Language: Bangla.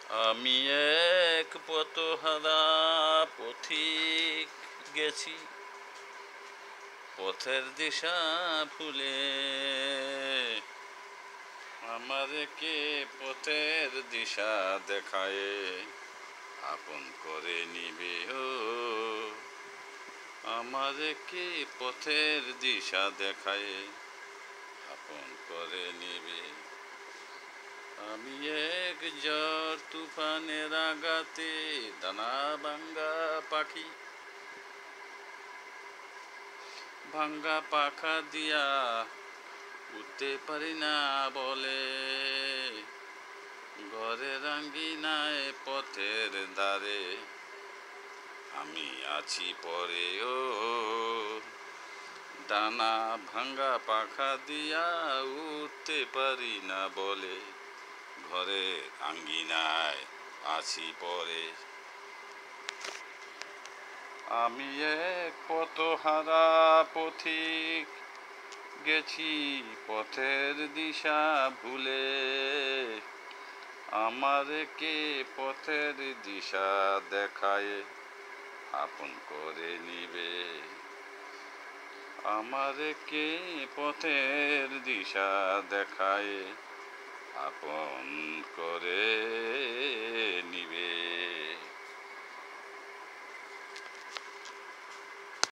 আমি এক পথহারা পথিক গেছি পথের দিশা ভুলে। আমারে কে পথের দিশা দেখায় আপন করে নিবে ও। আমারে কে পথের দিশা দেখায় আপন করে নিবে। আমি এক ঝড় তুফানের আঘাতে দানা ভাঙ্গা পাখি, ভাঙ্গা পাখা দিয়া উঠতে পারি না বলে। ঘরের আঙ্গিনায় পথের ধারে আমি আছি পরে ও। ডানা ভাঙ্গা পাখা দিয়া উঠতে পারি না বলে। ঘরের আঙ্গিনায় আছি পরে। আমি এক পথহারা পথিক গেছি পথের দিশা ভুলে। আমারে কে পথের দিশা দেখায় আপন করে নিবে। আমারে কে পথের দিশা দেখায় আপন করে নিবে।